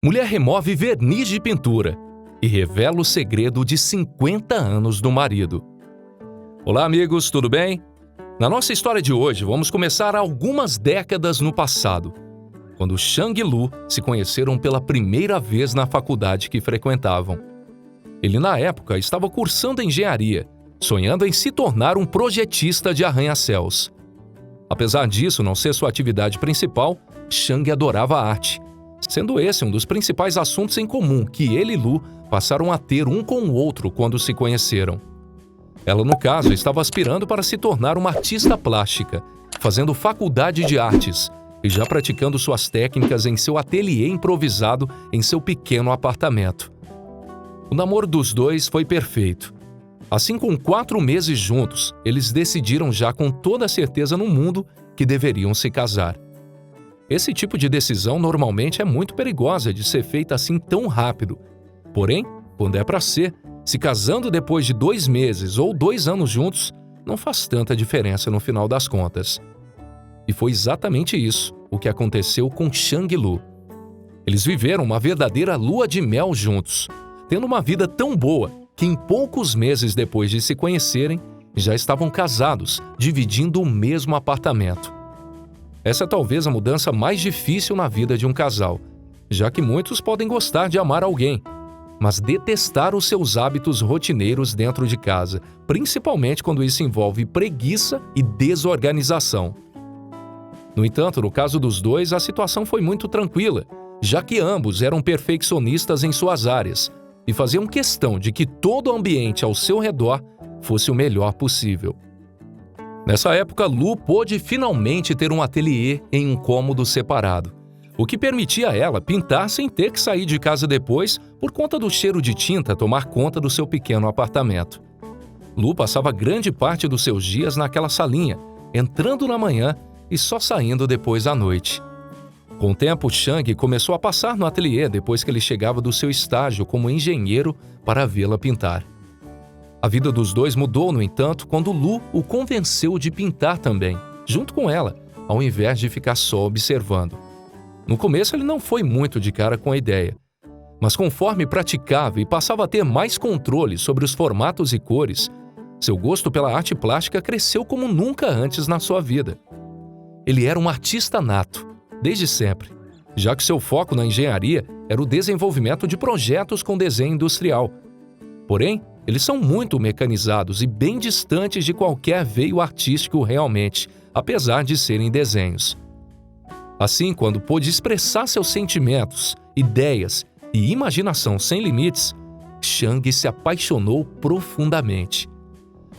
Mulher remove verniz de pintura e revela o segredo de 50 anos do marido. Olá, amigos, tudo bem? Na nossa história de hoje, vamos começar algumas décadas no passado, quando Shang e Lu se conheceram pela primeira vez na faculdade que frequentavam. Ele, na época, estava cursando engenharia, sonhando em se tornar um projetista de arranha-céus. Apesar disso não ser sua atividade principal, Shang adorava a arte, sendo esse um dos principais assuntos em comum que ele e Lu passaram a ter um com o outro quando se conheceram. Ela, no caso, estava aspirando para se tornar uma artista plástica, fazendo faculdade de artes e já praticando suas técnicas em seu ateliê improvisado em seu pequeno apartamento. O namoro dos dois foi perfeito. Assim, com 4 meses juntos, eles decidiram já com toda a certeza no mundo que deveriam se casar. Esse tipo de decisão normalmente é muito perigosa de ser feita assim tão rápido. Porém, quando é para ser, se casando depois de 2 meses ou 2 anos juntos, não faz tanta diferença no final das contas. E foi exatamente isso o que aconteceu com Shang e Lu. Eles viveram uma verdadeira lua de mel juntos, tendo uma vida tão boa que em poucos meses depois de se conhecerem, já estavam casados, dividindo o mesmo apartamento. Essa é talvez a mudança mais difícil na vida de um casal, já que muitos podem gostar de amar alguém, mas detestar os seus hábitos rotineiros dentro de casa, principalmente quando isso envolve preguiça e desorganização. No entanto, no caso dos dois, a situação foi muito tranquila, já que ambos eram perfeccionistas em suas áreas e faziam questão de que todo o ambiente ao seu redor fosse o melhor possível. Nessa época, Lu pôde finalmente ter um ateliê em um cômodo separado, o que permitia a ela pintar sem ter que sair de casa depois por conta do cheiro de tinta tomar conta do seu pequeno apartamento. Lu passava grande parte dos seus dias naquela salinha, entrando na manhã e só saindo depois à noite. Com o tempo, Shang começou a passar no ateliê depois que ele chegava do seu estágio como engenheiro para vê-la pintar. A vida dos dois mudou, no entanto, quando Lu o convenceu de pintar também, junto com ela, ao invés de ficar só observando. No começo ele não foi muito de cara com a ideia, mas conforme praticava e passava a ter mais controle sobre os formatos e cores, seu gosto pela arte plástica cresceu como nunca antes na sua vida. Ele era um artista nato, desde sempre, já que seu foco na engenharia era o desenvolvimento de projetos com desenho industrial. Porém, eles são muito mecanizados e bem distantes de qualquer veio artístico realmente, apesar de serem desenhos. Assim, quando pôde expressar seus sentimentos, ideias e imaginação sem limites, Shang se apaixonou profundamente.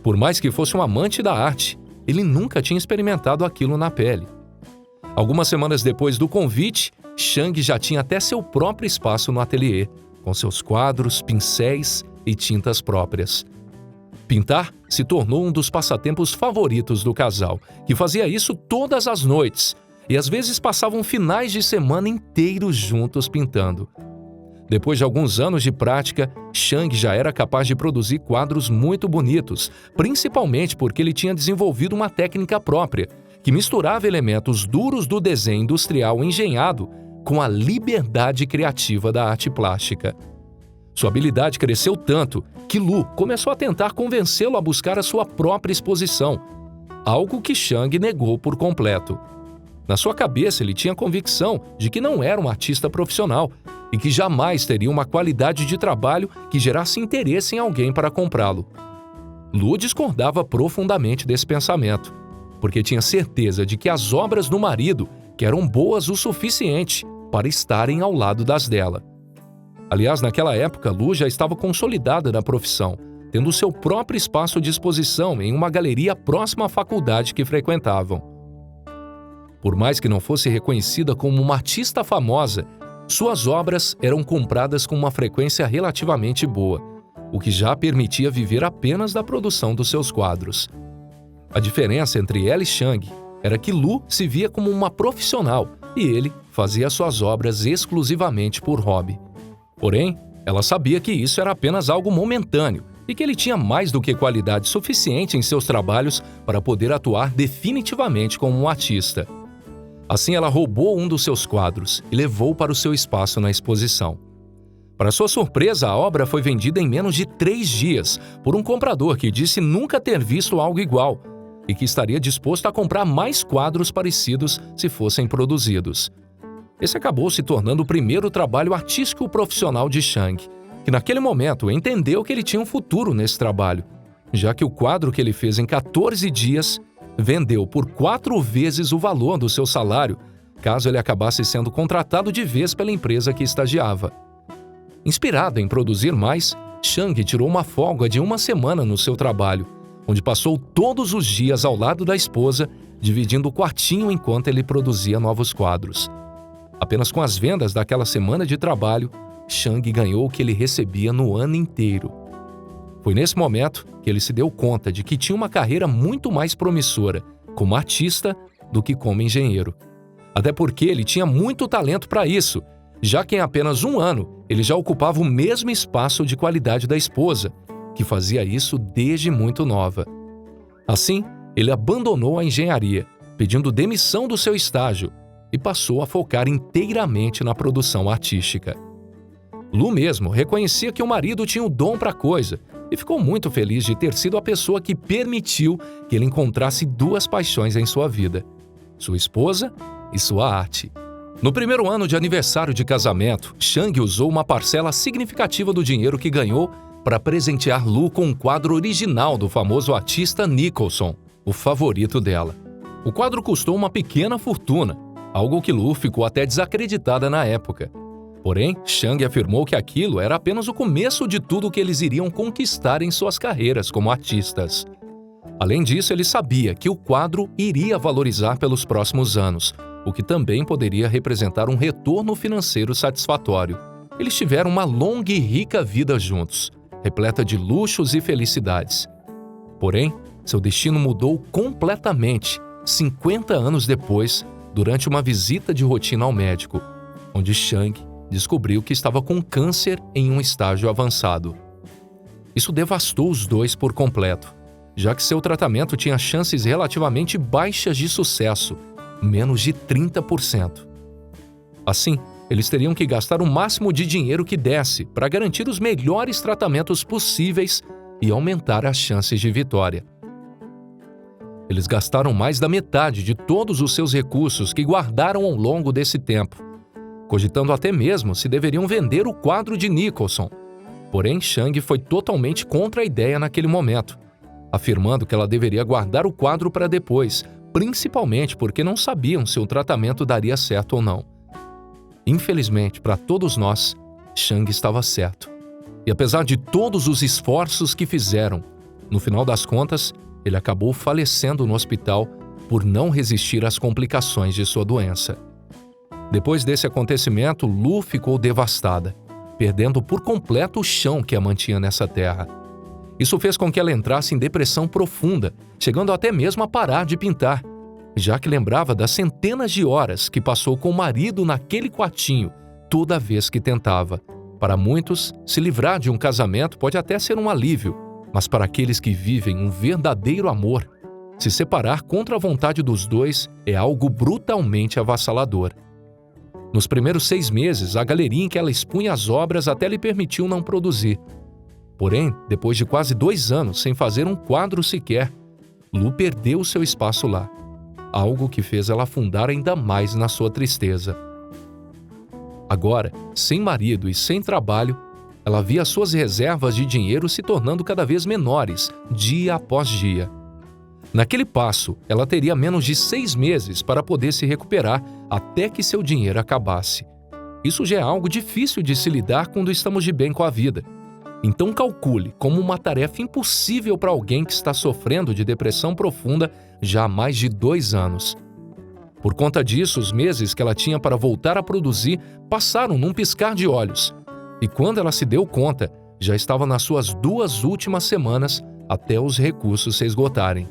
Por mais que fosse um amante da arte, ele nunca tinha experimentado aquilo na pele. Algumas semanas depois do convite, Shang já tinha até seu próprio espaço no ateliê, com seus quadros, pincéis e tintas próprias. Pintar se tornou um dos passatempos favoritos do casal, que fazia isso todas as noites e às vezes passavam finais de semana inteiros juntos pintando. Depois de alguns anos de prática, Shang já era capaz de produzir quadros muito bonitos, principalmente porque ele tinha desenvolvido uma técnica própria, que misturava elementos duros do desenho industrial engenhado com a liberdade criativa da arte plástica. Sua habilidade cresceu tanto que Lu começou a tentar convencê-lo a buscar a sua própria exposição, algo que Shang negou por completo. Na sua cabeça, ele tinha convicção de que não era um artista profissional e que jamais teria uma qualidade de trabalho que gerasse interesse em alguém para comprá-lo. Lu discordava profundamente desse pensamento, porque tinha certeza de que as obras do marido que eram boas o suficiente para estarem ao lado das dela. Aliás, naquela época, Lu já estava consolidada na profissão, tendo seu próprio espaço de exposição em uma galeria próxima à faculdade que frequentavam. Por mais que não fosse reconhecida como uma artista famosa, suas obras eram compradas com uma frequência relativamente boa, o que já permitia viver apenas da produção dos seus quadros. A diferença entre ela e Shang era que Lu se via como uma profissional e ele fazia suas obras exclusivamente por hobby. Porém, ela sabia que isso era apenas algo momentâneo e que ele tinha mais do que qualidade suficiente em seus trabalhos para poder atuar definitivamente como um artista. Assim, ela roubou um dos seus quadros e levou para o seu espaço na exposição. Para sua surpresa, a obra foi vendida em menos de 3 dias por um comprador que disse nunca ter visto algo igual e que estaria disposto a comprar mais quadros parecidos se fossem produzidos. Esse acabou se tornando o primeiro trabalho artístico profissional de Chang, que naquele momento entendeu que ele tinha um futuro nesse trabalho, já que o quadro que ele fez em 14 dias vendeu por 4 vezes o valor do seu salário, caso ele acabasse sendo contratado de vez pela empresa que estagiava. Inspirado em produzir mais, Chang tirou uma folga de 1 semana no seu trabalho, onde passou todos os dias ao lado da esposa, dividindo o quartinho enquanto ele produzia novos quadros. Apenas com as vendas daquela semana de trabalho, Chang ganhou o que ele recebia no ano inteiro. Foi nesse momento que ele se deu conta de que tinha uma carreira muito mais promissora como artista do que como engenheiro. Até porque ele tinha muito talento para isso, já que em apenas 1 ano ele já ocupava o mesmo espaço de qualidade da esposa, que fazia isso desde muito nova. Assim, ele abandonou a engenharia, pedindo demissão do seu estágio e passou a focar inteiramente na produção artística. Lu mesmo reconhecia que o marido tinha o dom para a coisa e ficou muito feliz de ter sido a pessoa que permitiu que ele encontrasse 2 paixões em sua vida: sua esposa e sua arte. No primeiro ano de aniversário de casamento, Chang usou uma parcela significativa do dinheiro que ganhou para presentear Lu com um quadro original do famoso artista Nicholson, o favorito dela. O quadro custou uma pequena fortuna, algo que Lu ficou até desacreditada na época. Porém, Chang afirmou que aquilo era apenas o começo de tudo que eles iriam conquistar em suas carreiras como artistas. Além disso, ele sabia que o quadro iria valorizar pelos próximos anos, o que também poderia representar um retorno financeiro satisfatório. Eles tiveram uma longa e rica vida juntos, repleta de luxos e felicidades. Porém, seu destino mudou completamente 50 anos depois, durante uma visita de rotina ao médico, onde Chang descobriu que estava com câncer em um estágio avançado. Isso devastou os dois por completo, já que seu tratamento tinha chances relativamente baixas de sucesso, menos de 30%. Assim, eles teriam que gastar o máximo de dinheiro que desse para garantir os melhores tratamentos possíveis e aumentar as chances de vitória. Eles gastaram mais da metade de todos os seus recursos que guardaram ao longo desse tempo, cogitando até mesmo se deveriam vender o quadro de Nicholson. Porém, Chang foi totalmente contra a ideia naquele momento, afirmando que ela deveria guardar o quadro para depois, principalmente porque não sabiam se o tratamento daria certo ou não. Infelizmente, para todos nós, Chang estava certo. E apesar de todos os esforços que fizeram, no final das contas, ele acabou falecendo no hospital por não resistir às complicações de sua doença. Depois desse acontecimento, Lu ficou devastada, perdendo por completo o chão que a mantinha nessa terra. Isso fez com que ela entrasse em depressão profunda, chegando até mesmo a parar de pintar, já que lembrava das centenas de horas que passou com o marido naquele quartinho toda vez que tentava. Para muitos, se livrar de um casamento pode até ser um alívio, mas para aqueles que vivem um verdadeiro amor, se separar contra a vontade dos dois é algo brutalmente avassalador. Nos primeiros 6 meses, a galeria em que ela expunha as obras até lhe permitiu não produzir. Porém, depois de quase 2 anos sem fazer um quadro sequer, Lu perdeu seu espaço lá, algo que fez ela afundar ainda mais na sua tristeza. Agora, sem marido e sem trabalho, ela via suas reservas de dinheiro se tornando cada vez menores, dia após dia. Naquele passo, ela teria menos de 6 meses para poder se recuperar até que seu dinheiro acabasse. Isso já é algo difícil de se lidar quando estamos de bem com a vida. Então calcule como uma tarefa impossível para alguém que está sofrendo de depressão profunda já há mais de 2 anos. Por conta disso, os meses que ela tinha para voltar a produzir passaram num piscar de olhos. E quando ela se deu conta, já estava nas suas 2 últimas semanas até os recursos se esgotarem.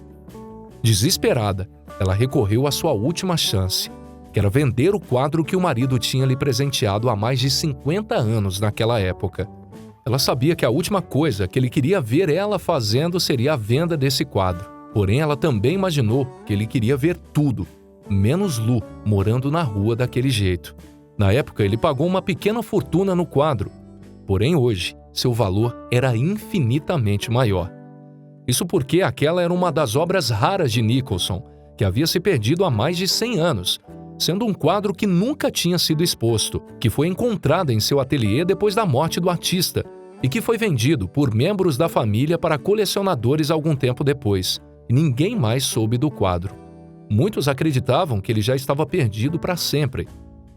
Desesperada, ela recorreu à sua última chance, que era vender o quadro que o marido tinha lhe presenteado há mais de 50 anos naquela época. Ela sabia que a última coisa que ele queria ver ela fazendo seria a venda desse quadro. Porém, ela também imaginou que ele queria ver tudo, menos Lu, morando na rua daquele jeito. Na época, ele pagou uma pequena fortuna no quadro. Porém, hoje, seu valor era infinitamente maior. Isso porque aquela era uma das obras raras de Nicholson, que havia se perdido há mais de 100 anos, sendo um quadro que nunca tinha sido exposto, que foi encontrado em seu ateliê depois da morte do artista e que foi vendido por membros da família para colecionadores algum tempo depois. E ninguém mais soube do quadro. Muitos acreditavam que ele já estava perdido para sempre.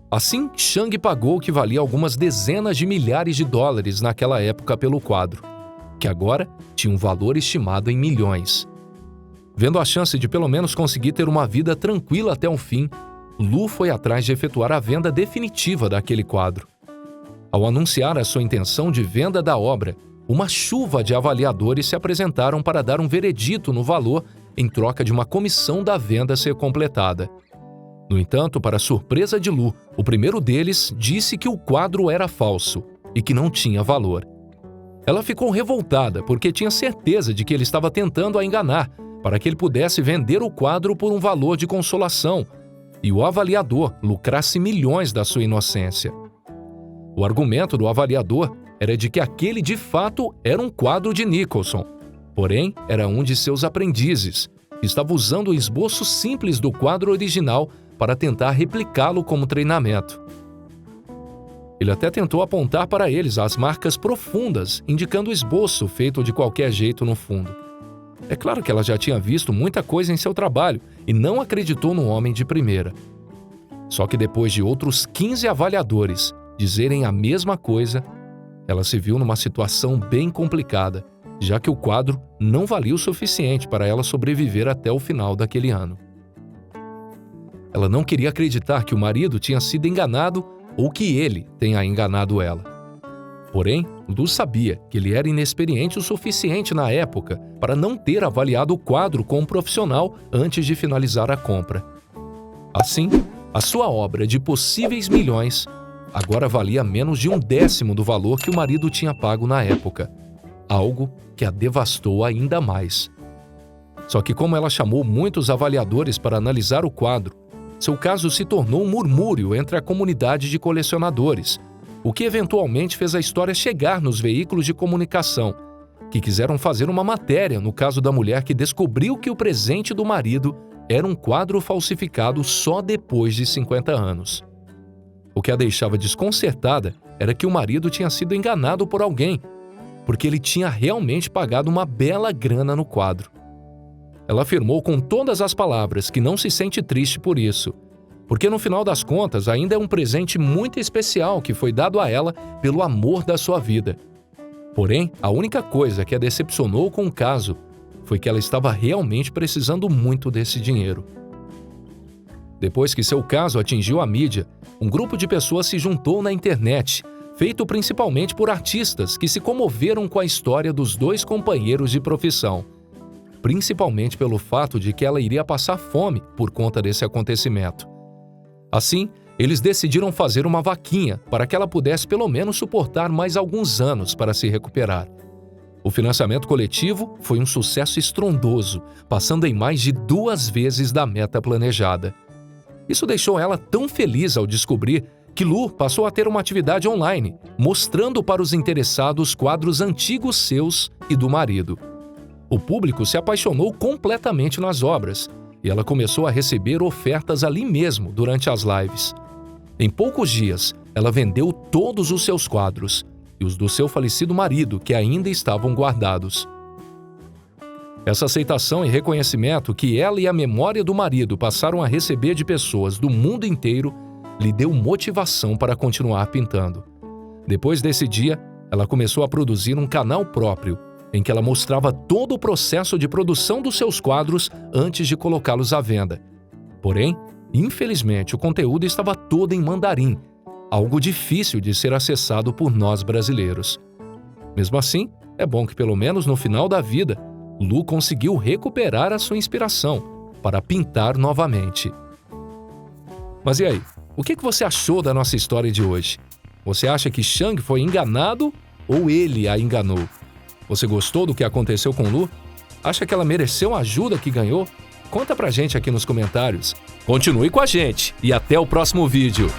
Assim, Chang pagou o que valia algumas dezenas de milhares de dólares naquela época pelo quadro, que agora tinha um valor estimado em milhões. Vendo a chance de pelo menos conseguir ter uma vida tranquila até o fim, Lu foi atrás de efetuar a venda definitiva daquele quadro. Ao anunciar a sua intenção de venda da obra, uma chuva de avaliadores se apresentaram para dar um veredito no valor em troca de uma comissão da venda ser completada. No entanto, para surpresa de Lu, o primeiro deles disse que o quadro era falso e que não tinha valor. Ela ficou revoltada porque tinha certeza de que ele estava tentando a enganar para que ele pudesse vender o quadro por um valor de consolação e o avaliador lucrasse milhões da sua inocência. O argumento do avaliador era de que aquele de fato era um quadro de Nicholson, porém era um de seus aprendizes, que estava usando o esboço simples do quadro original para tentar replicá-lo como treinamento. Ele até tentou apontar para eles as marcas profundas, indicando o esboço feito de qualquer jeito no fundo. É claro que ela já tinha visto muita coisa em seu trabalho e não acreditou no homem de primeira. Só que depois de outros 15 avaliadores dizerem a mesma coisa, ela se viu numa situação bem complicada, já que o quadro não valia o suficiente para ela sobreviver até o final daquele ano. Ela não queria acreditar que o marido tinha sido enganado ou que ele tenha enganado ela. Porém, Lu sabia que ele era inexperiente o suficiente na época para não ter avaliado o quadro com um profissional antes de finalizar a compra. Assim, a sua obra de possíveis milhões agora valia menos de 1/10 do valor que o marido tinha pago na época, algo que a devastou ainda mais. Só que como ela chamou muitos avaliadores para analisar o quadro, seu caso se tornou um murmúrio entre a comunidade de colecionadores, o que eventualmente fez a história chegar nos veículos de comunicação, que quiseram fazer uma matéria no caso da mulher que descobriu que o presente do marido era um quadro falsificado só depois de 50 anos. O que a deixava desconcertada era que o marido tinha sido enganado por alguém, porque ele tinha realmente pagado uma bela grana no quadro. Ela afirmou com todas as palavras que não se sente triste por isso, porque no final das contas ainda é um presente muito especial que foi dado a ela pelo amor da sua vida. Porém, a única coisa que a decepcionou com o caso foi que ela estava realmente precisando muito desse dinheiro. Depois que seu caso atingiu a mídia, um grupo de pessoas se juntou na internet, feito principalmente por artistas que se comoveram com a história dos dois companheiros de profissão, principalmente pelo fato de que ela iria passar fome por conta desse acontecimento. Assim, eles decidiram fazer uma vaquinha para que ela pudesse pelo menos suportar mais alguns anos para se recuperar. O financiamento coletivo foi um sucesso estrondoso, passando em mais de 2 vezes da meta planejada. Isso deixou ela tão feliz ao descobrir que Lu passou a ter uma atividade online, mostrando para os interessados quadros antigos seus e do marido. O público se apaixonou completamente nas obras e ela começou a receber ofertas ali mesmo durante as lives. Em poucos dias, ela vendeu todos os seus quadros e os do seu falecido marido, que ainda estavam guardados. Essa aceitação e reconhecimento que ela e a memória do marido passaram a receber de pessoas do mundo inteiro lhe deu motivação para continuar pintando. Depois desse dia, ela começou a produzir um canal próprio, em que ela mostrava todo o processo de produção dos seus quadros antes de colocá-los à venda. Porém, infelizmente, o conteúdo estava todo em mandarim, algo difícil de ser acessado por nós brasileiros. Mesmo assim, é bom que pelo menos no final da vida, Lu conseguiu recuperar a sua inspiração para pintar novamente. Mas e aí? O que você achou da nossa história de hoje? Você acha que Chang foi enganado ou ele a enganou? Você gostou do que aconteceu com Lu? Acha que ela mereceu a ajuda que ganhou? Conta pra gente aqui nos comentários. Continue com a gente e até o próximo vídeo.